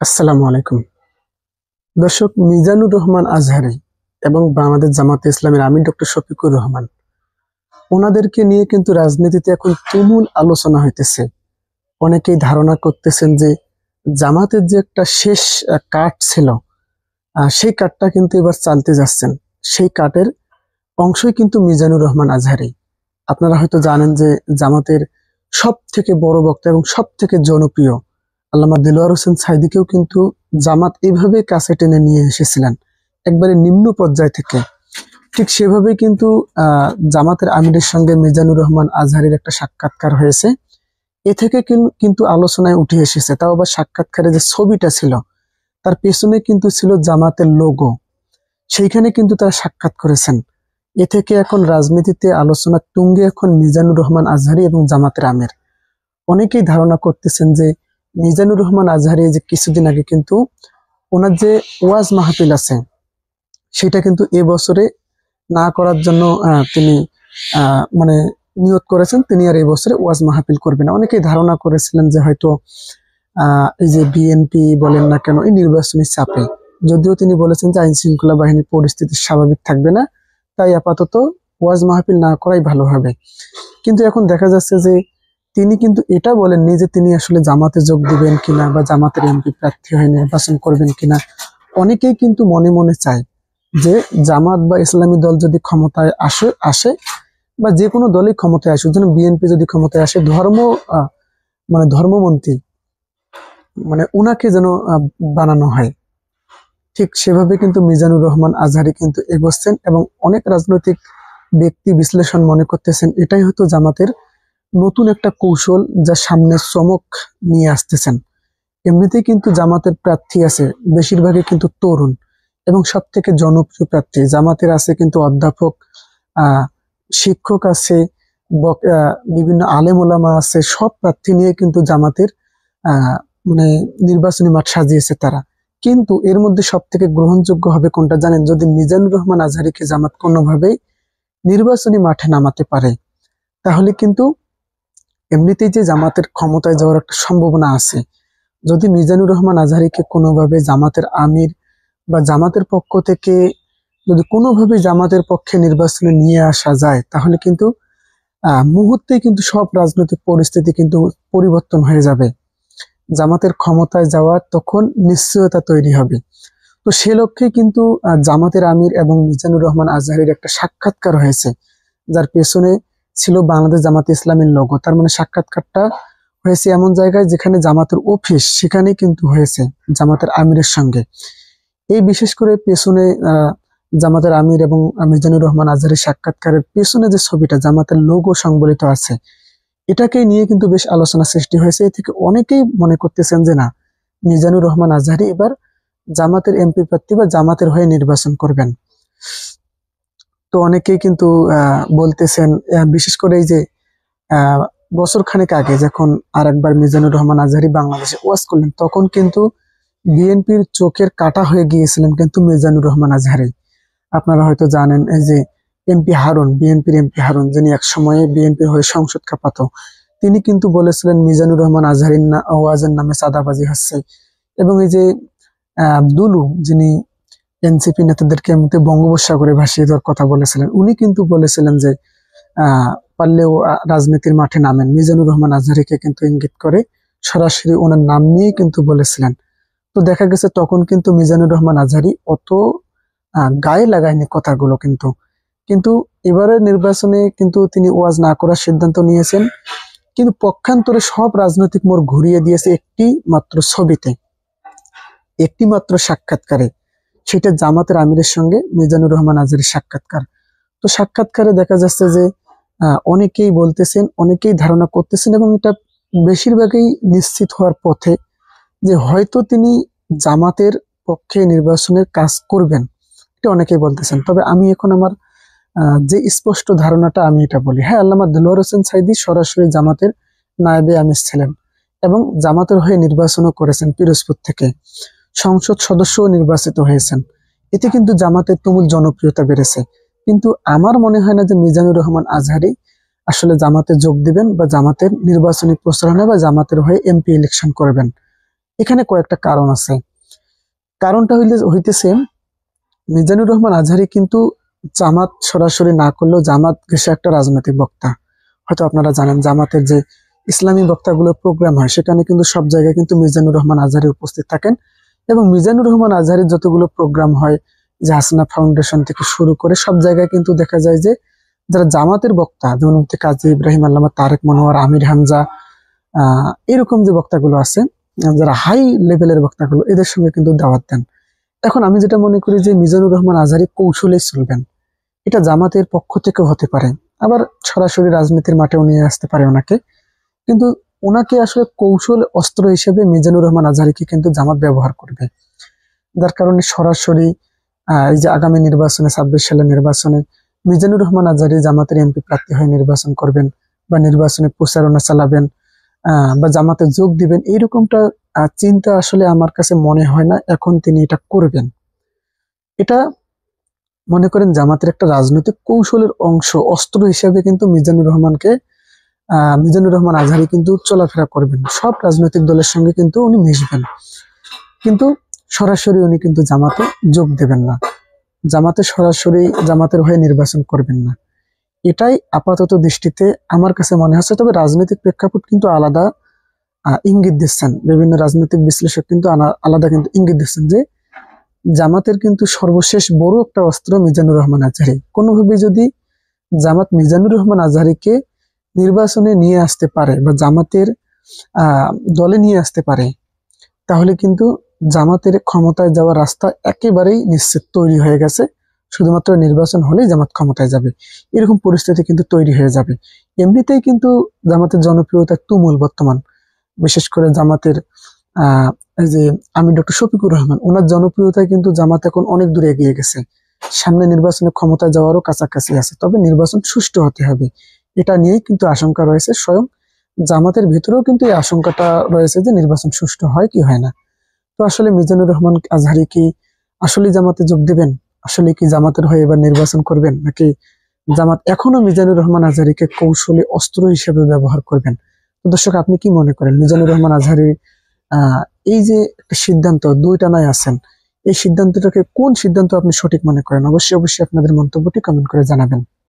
আসসালামু আলাইকুম। দর্শক, মিজানুর রহমান আজহারী এবং বাংলাদেশ জামাতে ইসলামের আমির ডক্টর শফিকুর রহমান, ওনাদেরকে নিয়ে কিন্তু রাজনীতিতে এখন তুমুল আলোচনা হইতেছে। অনেকেই ধারণা করতেছেন যে জামাতের যে একটা শেষ কাঠ ছিল, সেই কাঠটা কিন্তু এবার চালতে যাচ্ছেন। সেই কাঠের অংশই কিন্তু মিজানুর রহমান আজহারী। আপনারা হয়তো জানেন যে জামাতের সব থেকে বড় বক্তা এবং সব থেকে জনপ্রিয় আল্লামা দেলোয়ার হোসেন সাঈদীকেও কিন্তু জামাত এইভাবে কাছে টেনে নিয়ে এসেছিলেন, একবারে নিম্ন পর্যায় থেকে। ঠিক সেভাবেই কিন্তু জামাতের আমিরের সঙ্গে মিজানুর রহমান আজহারীর একটা সাক্ষাৎকার হয়েছে। এ থেকে কিন্তু আলোচনায় উঠে এসেছে, তাও আবার সাক্ষাৎকারে যে ছবিটা ছিল তার পেছনে কিন্তু ছিল জামাতের লোগো। সেইখানে কিন্তু তারা সাক্ষাৎ করেছেন। এ থেকে এখন রাজনীতিতে আলোচনার তুঙ্গে এখন মিজানুর রহমান আজহারী এবং জামাতের আমির। অনেকেই ধারণা করতেছেন যে মিজানুর রহমান আজহারী যে কিছুদিন আগে কিন্তু ওনার যে ওয়াজ মাহফিল আছে সেটা কিন্তু এবছরে না করার জন্য তিনি মানে নিয়ত করেছেন, তিনি আর এবছরে ওয়াজ মাহফিল করবেন না। অনেকেই ধারণা করেছিলেন যে হয়তো এই যে বিএনপি বলেন না কেন, এই নির্বাচনী চাপে, যদিও তিনি বলেছেন যে আইন শৃঙ্খলা বাহিনীর পরিস্থিতি স্বাভাবিক থাকবে না, তাই আপাতত ওয়াজ মাহফিল না করাই ভালো হবে। কিন্তু এখন দেখা যাচ্ছে যে তিনি কিন্তু এটা বলেননি যে তিনি আসলে জামাতে যোগ দিবেন কিনা বা জামাতের এমপি প্রার্থী হয়ে নির্বাচন করবেন কিনা। অনেকেই কিন্তু মনে মনে চায় যে জামাত বা ইসলামী দল যদি ক্ষমতায় আসে বা যে কোনো দলই ক্ষমতায় আসুক, যেন বিএনপি যদি ক্ষমতায় আসে, ধর্মমন্ত্রী উনাকে যেন বানানো হয়। ঠিক সেভাবে কিন্তু মিজানুর রহমান আজহারী কিন্তু এগোচ্ছেন এবং অনেক রাজনৈতিক ব্যক্তি বিশ্লেষণ মনে করতেছেন এটাই হয়তো জামাতের নতুন একটা কৌশল, যা সামনে চমক নিয়ে আসতেছেন। এমনিতেই কিন্তু জামাতের প্রার্থী আছে বেশিরভাগই কিন্তু তরুণ এবং সব থেকে জনপ্রিয় প্রার্থী জামাতের আছে কিন্তু অধ্যাপক, আহ শিক্ষক আছে, বিভিন্ন আলেম ওলামা আছে। সব প্রার্থী নিয়ে কিন্তু জামাতের আহ মানে নির্বাচনী মাঠ সাজিয়েছে তারা। কিন্তু এর মধ্যে সব থেকে গ্রহণযোগ্য হবে কোনটা জানেন? যদি মিজানুর রহমান আজহারীকে জামাত কোনোভাবেই নির্বাচনী মাঠে নামাতে পারে, তাহলে কিন্তু এমনিতেই যে জামাতের ক্ষমতায় যাওয়ার একটা সম্ভাবনা আছে। যদি মিজানুর রহমান আজহারীকে কোনোভাবে জামাতের আমির বা জামাতের পক্ষ থেকে যদি কোনোভাবে জামাতের পক্ষে নির্বাচনে নিয়ে আসা যায়, তাহলে কিন্তু মুহূর্তেই কিন্তু সব রাজনৈতিক পরিস্থিতি কিন্তু পরিবর্তন হয়ে যাবে। জামাতের ক্ষমতায় যাওয়ার তখন নিশ্চয়তা তৈরি হবে। তো সে লক্ষ্যে কিন্তু জামাতের আমির এবং মিজানুর রহমান আজহারীর একটা সাক্ষাৎকার হয়েছে, যার পেছনে ছিল বাংলাদেশ জামাতে ইসলামীর লোগো। তার মানে সাক্ষাৎকারটা হয়েছে এমন জায়গায় যেখানে জামাতের অফিস, সেখানে কিন্তু হয়েছে জামাতের আমিরের সঙ্গে। এই বিশেষ করে পেছনে জামাতের আমির এবং মিজানুর রহমান আজহারীর সাক্ষাৎকারের পেছনে যে ছবিটা জামাতের লোগো সংবলিত আছে, এটাকে নিয়ে কিন্তু বেশ আলোচনা সৃষ্টি হয়েছে। এ থেকে অনেকেই মনে করতেছেন যে না, মিজানুর রহমান আজহারী এবার জামাতের এমপি প্রার্থী বা জামাতের হয়ে নির্বাচন করবেন। তো অনেকেই কিন্তু বলতেছেন, বিশেষ করে এই যে আহ বছর খানেক আগে যখন আরেকবার মিজানুর রহমান আজহারী বাংলাদেশে ওয়াজ করলেন, তখন কিন্তু বিএনপির চোখের কাটা হয়ে গিয়েছিলেন কিন্তু মিজানুর রহমান আজহারী। আপনারা হয়তো জানেন, এই যে বিএনপির এমপি হারুন, যিনি এক সময়ে বিএনপির হয়ে সংসদ কাঁপাতো, তিনি কিন্তু বলেছিলেন মিজানুর রহমান আজহারীর ওয়াজের নামে চাঁদাবাজি হচ্ছে। এবং এই যে দুলু, যিনি এনসিপি নেতাদেরকে এমনিতে বঙ্গোপসাগরে ভাসিয়ে দেওয়ার কথা বলেছিলেন, উনি কিন্তু বলেছিলেন যে পারলেও রাজনীতির মাঠে নামেন। মিজানুর রহমান আজহারীকে কিন্তু ইঙ্গিত করে সরাসরি ওনার নাম নিয়েই কিন্তু বলেছিলেন। তো দেখা গেছে তখন কিন্তু মিজানুর রহমান আজহারী অত গায়ে লাগায়নি কথাগুলো। কিন্তু কিন্তু এবারের নির্বাচনে কিন্তু তিনি ওয়াজ না করার সিদ্ধান্ত নিয়েছেন, কিন্তু পক্ষান্তরে সব রাজনৈতিক মোড় ঘুরিয়ে দিয়েছে একটি মাত্র ছবিতে, একটি মাত্র সাক্ষাৎকারে। সেটা জামাতের আমিরের সঙ্গে মিজানুর রহমান আজহারীর সাক্ষাৎকার। তো সাক্ষাৎকারে দেখা যাচ্ছে যে অনেকেই বলতেছেন, অনেকেই ধারণা করতেছেন এবং এটা বেশিরভাগই নিশ্চিত হওয়ার পথে যে হয়তো তিনি জামাতের পক্ষে নির্বাচনের কাজ করবেন। এটা অনেকেই বলতেছেন। তবে আমি এখন আমার যে স্পষ্ট ধারণাটা আমি এটা বলি, হ্যাঁ, আল্লামা দেলোয়ার হোসেন সাঈদী সরাসরি জামাতের নায়েবে আমির ছিলেন এবং জামাতের হয়ে নির্বাচনও করেছেন। পিরোজপুর থেকে সংসদ সদস্যও নির্বাচিত হয়েছেন। এতে কিন্তু জামাতের তুমুল জনপ্রিয়তা বেড়েছে। কিন্তু আমার মনে হয় না যে মিজানুর রহমান আজহারী আসলে জামাতে যোগ দিবেন বা জামাতের নির্বাচনী প্রচারণা বা জামাতের হয়ে এমপি ইলেকশন করবেন। এখানে কয়েকটা কারণ আছে। কারণটা হইতেছে মিজানুর রহমান আজহারী কিন্তু জামাত সরাসরি না করলেও জামাত ঘেঁষে একটা রাজনৈতিক বক্তা। হয়তো আপনারা জানেন জামাতের যে ইসলামী বক্তাগুলো প্রোগ্রাম হয় সেখানে কিন্তু সব জায়গায় কিন্তু মিজানুর রহমান আজহারী উপস্থিত থাকেন, এবং মিজানুর রহমান আজহারীর যতগুলো প্রোগ্রাম হয়, যে হাসনা ফাউন্ডেশন থেকে শুরু করে সব জায়গায় কিন্তু দেখা যায় যে যারা জামাতের বক্তা, যেমন মুফতি কাজী ইব্রাহিম আল্লামা তারেক মনোয়ার, আমির হামজা, এরকম যে বক্তাগুলো আছে, যারা হাই লেভেলের বক্তাগুলো, এদের সঙ্গে কিন্তু দাওয়াত দেন। এখন আমি যেটা মনে করি যে মিজানুর রহমান আজহারী কৌশলে চলবেন, এটা জামাতের পক্ষ থেকেও হতে পারে, আবার সরাসরি রাজনীতির মাঠেও নিয়ে আসতে পারে ওনাকে। কিন্তু ওনাকে আসলে কৌশল অস্ত্র হিসেবে মিজানুর রহমান আজহারীকে কিন্তু জামাত ব্যবহার করবে, যার কারণে সরাসরি এই যে আগামী নির্বাচনে 26 সালের নির্বাচনে মিজানুর রহমান আজহারী জামাতের এমপি প্রার্থী হয়ে নির্বাচন করবেন বা নির্বাচনে প্রচারণা চালাবেন, বা জামাতে যোগ দিবেন, এইরকমটা চিন্তা আসলে আমার কাছে মনে হয় না এখন তিনি এটা করবেন। এটা মনে করেন জামাতের একটা রাজনৈতিক কৌশলের অংশ, অস্ত্র হিসেবে কিন্তু মিজানুর রহমান আজহারী কিন্তু চলাফেরা করবেন, সব রাজনৈতিক দলের সঙ্গে কিন্তু উনি মিশবেন, কিন্তু সরাসরি উনি কিন্তু জামাতে যোগ দেবেন না, সরাসরি জামাতের হয়ে নির্বাচন করবেন না। এটাই আপাতত দৃষ্টিতে আমার কাছে মনে হচ্ছে। তবে রাজনৈতিক প্রেক্ষাপট কিন্তু আলাদা ইঙ্গিত দিচ্ছেন, বিভিন্ন রাজনৈতিক বিশ্লেষক কিন্তু আলাদা কিন্তু ইঙ্গিত দিচ্ছেন যে জামাতের কিন্তু সর্বশেষ বড় একটা অস্ত্র মিজানুর রহমান আজহারী। কোনোভাবে যদি জামাত মিজানুর রহমান আজহারীকে নির্বাচনে নিয়ে আসতে পারে বা জামাতের দলে নিয়ে আসতে পারে, তাহলে কিন্তু জামাতের ক্ষমতায় যাওয়ার রাস্তা একেবারেই নিশ্চিত তৈরি হয়ে গেছে। শুধুমাত্র নির্বাচন হলেই জামাত ক্ষমতায় যাবে, এরকম পরিস্থিতি কিন্তু তৈরি হয়ে যাবে। এমনিতেই কিন্তু জামাতের জনপ্রিয়তা তুমুল বর্তমান, বিশেষ করে জামাতের এই যে আমির ডক্টর শফিকুর রহমান, ওনার জনপ্রিয়তায় কিন্তু জামাত এখন অনেক দূরে এগিয়ে গেছে, সামনে নির্বাচনে ক্ষমতায় যাওয়ারও কাছাকাছি আছে। তবে নির্বাচন সুষ্ঠু হতে হবে, এটা নিয়েই কিন্তু আশঙ্কা রয়েছে। স্বয়ং জামাতের ভিতরেও কিন্তু এই আশঙ্কাটা রয়েছে যে নির্বাচন সুষ্ঠু হয় কি হয় না। তো আসলে মিজানুর রহমান আজহারী কি আসলে জামাতে যোগ দেবেন? আসলে কি জামাতের হয়ে এবার নির্বাচন করবেন, নাকি জামাত এখনো মিজানুর রহমান আজহারীকে কৌশলী অস্ত্র হিসেবে ব্যবহার করবেন? তো দর্শক, আপনি কি মনে করেন মিজানুর রহমান আজহারী আহ এই যে একটা সিদ্ধান্ত, দুইটা নাই আছেন, এই সিদ্ধান্তটাকে কোন সিদ্ধান্ত আপনি সঠিক মনে করেন? অবশ্যই আপনাদের মন্তব্যটি কমেন্ট করে জানাবেন।